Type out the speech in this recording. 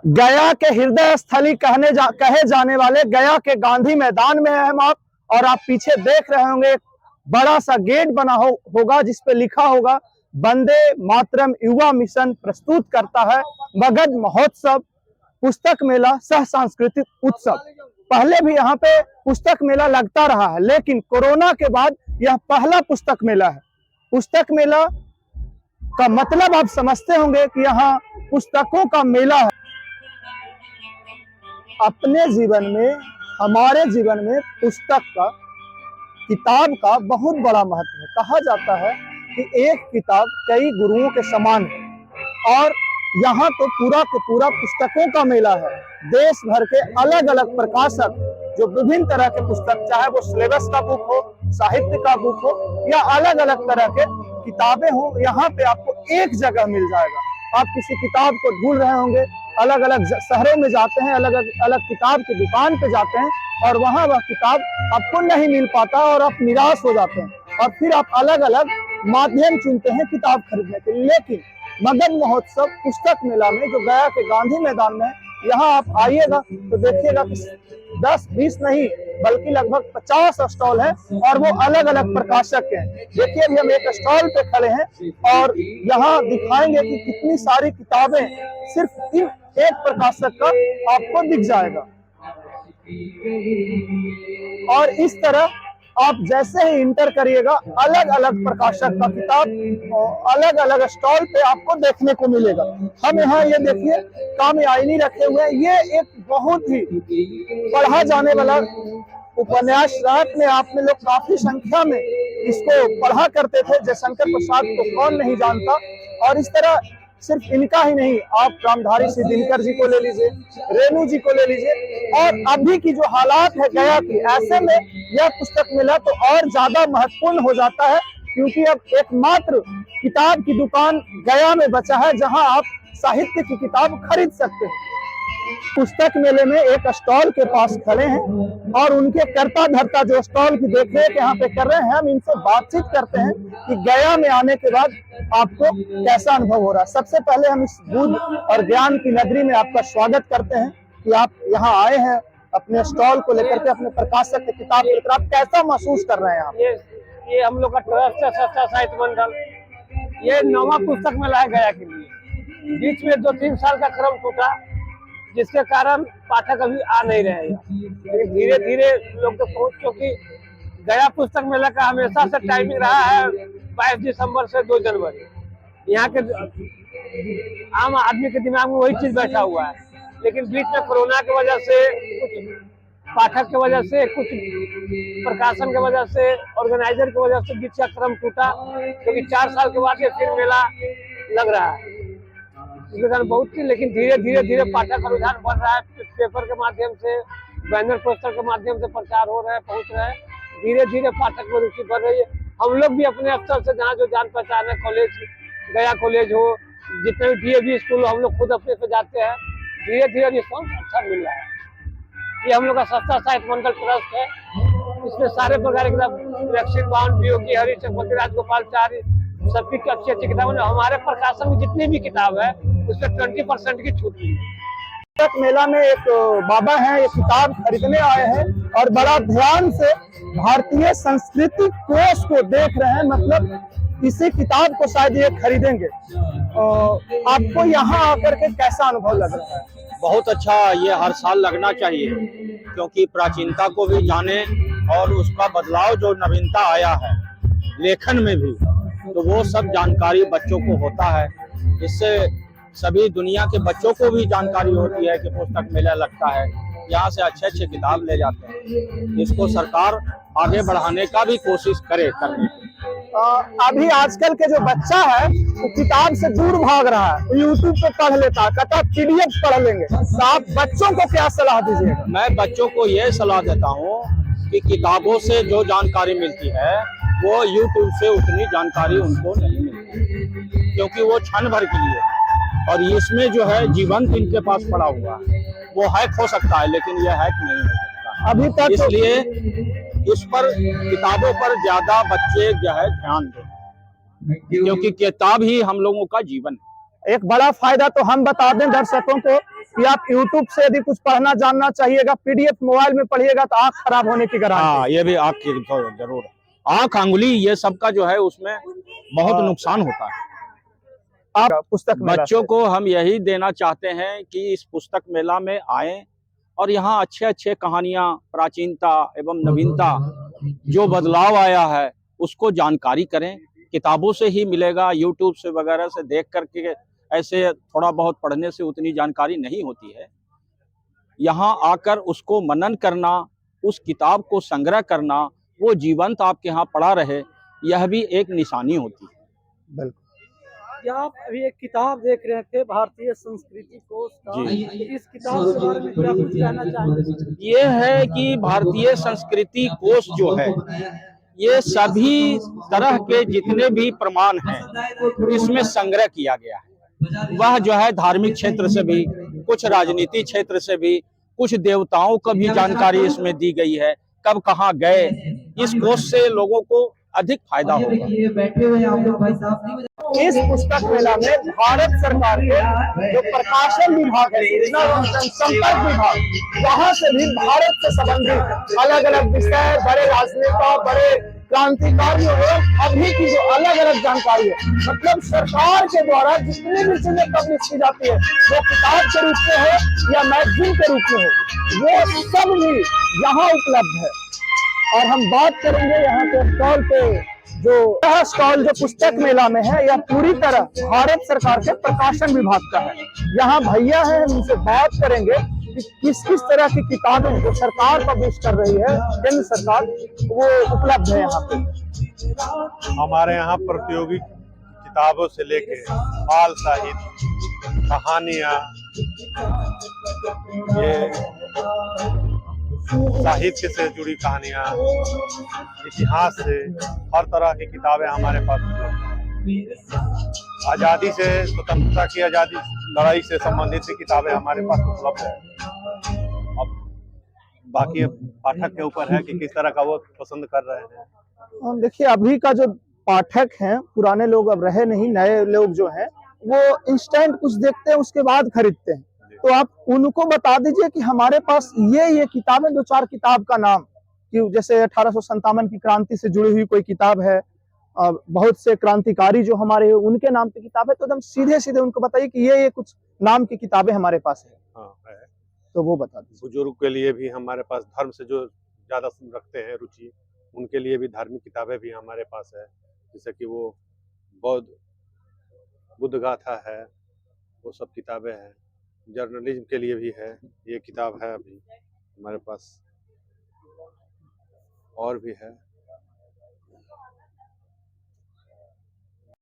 गया के हृदय स्थली कहे जाने वाले गया के गांधी मैदान में है हम आप। और आप पीछे देख रहे होंगे एक बड़ा सा गेट बना होगा जिसपे लिखा होगा वंदे मातरम युवा मिशन प्रस्तुत करता है मगध महोत्सव पुस्तक मेला सह सांस्कृतिक उत्सव। पहले भी यहाँ पे पुस्तक मेला लगता रहा है, लेकिन कोरोना के बाद यह पहला पुस्तक मेला है। पुस्तक मेला का मतलब आप समझते होंगे कि यहाँ पुस्तकों का मेला है। अपने जीवन में, हमारे जीवन में पुस्तक का, किताब का बहुत बड़ा महत्व है। कहा जाता है कि एक किताब कई गुरुओं के समान है और यहाँ तो पूरा के पूरा पुस्तकों का मेला है। देश भर के अलग अलग प्रकाशक जो विभिन्न तरह के पुस्तक, चाहे वो सिलेबस का बुक हो, साहित्य का बुक हो या अलग अलग तरह के किताबें हो, यहाँ पे आपको एक जगह मिल जाएगा। आप किसी किताब को ढूंढ रहे होंगे, अलग अलग शहरों में जाते हैं, अलग अलग किताब की दुकान पे जाते हैं और वहां वह किताब आपको नहीं मिल पाता और आप निराश हो जाते हैं और फिर आप अलग अलग माध्यम चुनते हैं किताब खरीदने के लिए। लेकिन मगध महोत्सव पुस्तक मेला में जो गया के गांधी मैदान में, यहाँ आप आइएगा तो देखिएगा कि 10-20 नहीं बल्कि लगभग 50 स्टॉल है और वो अलग अलग प्रकाशक हैं। देखिए अभी हम एक स्टॉल पे खड़े हैं और यहाँ दिखाएंगे कि कितनी सारी किताबें सिर्फ इन एक प्रकाशक का आपको दिख जाएगा। और इस तरह आप जैसे ही इंटर करिएगा अलग अलग प्रकाशक का किताब अलग अलग स्टॉल पे आपको देखने को मिलेगा। हम यहाँ ये देखिए कामयानी रखे हुए हैं। ये एक बहुत ही पढ़ा जाने वाला उपन्यास। रात में आप में लोग काफी संख्या में इसको पढ़ा करते थे। जयशंकर प्रसाद को कौन नहीं जानता। और इस तरह सिर्फ इनका ही नहीं, आप रामधारी सिंह दिनकर जी को ले लीजिए, रेणु जी को ले लीजिए। और अभी की जो हालात है गया की, ऐसे में यह पुस्तक मेला तो और ज्यादा महत्वपूर्ण हो जाता है क्योंकि अब एकमात्र किताब की दुकान गया में बचा है जहां आप साहित्य की किताब खरीद सकते हैं। पुस्तक मेले में एक स्टॉल के पास खड़े हैं और उनके कर्ता धर्ता जो स्टॉल की देखरेख यहाँ पे कर रहे हैं, हम इनसे बातचीत करते हैं कि गया में आने के बाद आपको कैसा अनुभव हो रहा है। सबसे पहले हम इस बुद्ध और ज्ञान की नगरी में आपका स्वागत करते हैं कि आप यहाँ आए हैं अपने स्टॉल को लेकर के, अपने प्रकाशक की किताब को लेकर। आप कैसा महसूस कर रहे हैं आप? ये हम लोग का ट्रस्ट है सस्ता साहित्य मंडल। ये 9वां पुस्तक मेला है गया के लिए। बीच में 2-3 साल का क्रम टूटा जिसके कारण पाठक अभी आ नहीं रहे हैं, लेकिन धीरे धीरे लोग तो पहुंच, क्योंकि गया पुस्तक मेला का हमेशा से टाइमिंग रहा है 22 दिसंबर से 2 जनवरी। यहाँ के आम आदमी के दिमाग में वही चीज बैठा हुआ है। लेकिन बीच में कोरोना की वजह से, कुछ पाठक की वजह से, कुछ प्रकाशन की वजह से, ऑर्गेनाइजर की वजह से बीच का क्रम टूटा, क्योंकि 4 साल के बाद ये फिर मेला लग रहा है। इसके कारण बहुत थी, लेकिन धीरे पाठक का रुझान बढ़ रहा है। पेपर के माध्यम से, बैनर पोस्टर के माध्यम से प्रचार हो रहा है, पहुंच रहा है। धीरे धीरे पाठक में रुचि बढ़ रही है। हम लोग भी अपने स्तर से जहाँ जो जान पहचान है, कॉलेज, गया कॉलेज हो, जितने भी DAV स्कूल, हम लोग खुद अपने पे जाते हैं। धीरे धीरे रिस्पॉन्स अच्छा मिल रहा है। ये हम लोग का सस्ता साहित्य मंडल ट्रस्ट है। इसमें सारे प्रकार की वैक्सीन बाउंड, वियोगी, हरिचंद्र, राजगोपालचारी, सबकी अच्छी अच्छी किताबें। हमारे प्रकाशन में जितनी भी किताब है उसमें 20% की छूट मिली है। पुस्तक मेला में एक बाबा हैं, ये किताब खरीदने आए हैं और बड़ा ध्यान से भारतीय संस्कृति कोश को देख रहे हैं। मतलब इसी किताब को शायद ये खरीदेंगे। आपको यहाँ आकर के कैसा अनुभव लग रहा है? बहुत अच्छा। ये हर साल लगना चाहिए क्योंकि प्राचीनता को भी जाने और उसका बदलाव जो नवीनता आया है लेखन में भी, तो वो सब जानकारी बच्चों को होता है। इससे सभी दुनिया के बच्चों को भी जानकारी होती है कि पुस्तक मेला लगता है। यहाँ से अच्छे अच्छे किताब ले जाते हैं। इसको सरकार आगे बढ़ाने का भी कोशिश करने। अभी आजकल के जो बच्चा है वो किताब से दूर भाग रहा है, यूट्यूब पे पढ़ लेता है, कहता PDF पढ़ लेंगे। तो आप बच्चों को क्या सलाह दीजिएगा? मैं बच्चों को यह सलाह देता हूँ कि किताबों से जो जानकारी मिलती है वो यूट्यूब से उतनी जानकारी उनको नहीं मिलती, क्योंकि वो क्षण भर के लिए, और इसमें जो है जीवंत इनके पास पड़ा हुआ है। वो हैक हो सकता है लेकिन ये हैक नहीं हो सकता अभी तक। इसलिए इस पर, किताबों पर ज्यादा बच्चे जो है ध्यान दें, क्योंकि किताब ही हम लोगों का जीवन है। एक बड़ा फायदा तो हम बता दें दर्शकों को कि आप YouTube से यदि कुछ पढ़ना जानना चाहिएगा, PDF मोबाइल में पढ़िएगा तो आंख खराब होने की गारंटी। हाँ, ये भी आँख की तो जरूर, आँख, अंगुली, ये सब का जो है उसमें बहुत नुकसान होता है। आप पुस्तक मेला बच्चों से को हम यही देना चाहते हैं कि इस पुस्तक मेला में आए और यहाँ अच्छे अच्छे कहानियां, प्राचीनता एवं नवीनता, जो बदलाव आया है उसको जानकारी करें। किताबों से ही मिलेगा, यूट्यूब से वगैरह से देख करके ऐसे थोड़ा बहुत पढ़ने से उतनी जानकारी नहीं होती है। यहाँ आकर उसको मनन करना, उस किताब को संग्रह करना, वो जीवंत आपके यहाँ पड़ा रहे, यह भी एक निशानी होती है। बिल्कुल। क्या आप अभी एक किताब देख रहे थे, भारतीय संस्कृति कोश का, जी। इस किताब के बारे में क्या कुछ कहना चाहेंगे? ये है कि भारतीय संस्कृति कोश जो है, ये सभी तरह के जितने भी प्रमाण हैं इसमें संग्रह किया गया है। वह जो है धार्मिक क्षेत्र से भी, कुछ राजनीति क्षेत्र से भी, कुछ देवताओं का भी जानकारी इसमें दी गई है, कब कहाँ गए। इस कोश से लोगों को अधिक फायदा होगा। इस पुस्तक मेला में भारत सरकार के जो प्रकाशन विभाग है, सूचना एवं जनसंपर्क विभाग, वहां से भी भारत से संबंधित अलग अलग विषय, बड़े राजनेता, बड़े क्रांतिकारियों एवं अभी की जो अलग अलग जानकारी है, मतलब सरकार के द्वारा जितनी भी चीजें पब्लिश की जाती है, वो किताब के रूप में हो या मैगजीन के रूप में हो, वो सब भी यहाँ उपलब्ध है। और हम बात करेंगे यहाँ के स्टॉल पे, जो यह स्टॉल जो पुस्तक मेला में है, यह पूरी तरह भारत सरकार के प्रकाशन विभाग का है। यहाँ भैया है, हम उनसे बात करेंगे कि किस किस तरह की किताबें जो सरकार पब्लिश कर रही है, केंद्र सरकार, वो उपलब्ध है यहाँ पे। हमारे यहाँ प्रतियोगी किताबों से लेके बाल साहित्य, कहानियाँ, ये साहित्य से जुड़ी कहानियाँ, इतिहास से, हर तरह की किताबें हमारे पास उपलब्ध हैं। आज़ादी से, स्वतंत्रता की आज़ादी लड़ाई से संबंधित किताबें हमारे पास उपलब्ध है। अब बाकी पाठक के ऊपर है कि किस तरह का वो पसंद कर रहे हैं। देखिए, अभी का जो पाठक हैं, पुराने लोग अब रहे नहीं, नए लोग जो हैं वो इंस्टेंट कुछ देखते हैं उसके बाद खरीदते हैं। तो आप उनको बता दीजिए कि हमारे पास ये किताबें, 2-4 किताब का नाम, कि जैसे 1857 की क्रांति से जुड़ी हुई कोई किताब है, बहुत से क्रांतिकारी जो हमारे उनके नाम पे किताब है, तो एकदम सीधे सीधे उनको बताइए कि ये कुछ नाम की किताबें हमारे पास है। हाँ, है। तो वो बता दीजिए। बुजुर्ग के लिए भी हमारे पास, धर्म से जो ज्यादा रखते हैं रुचि, उनके लिए भी धार्मिक किताबें भी हमारे पास है। जैसे कि वो बुद्ध गाथा है, वो सब किताबें हैं। जर्नलिज्म के लिए भी है, ये किताब है अभी हमारे पास, और भी है।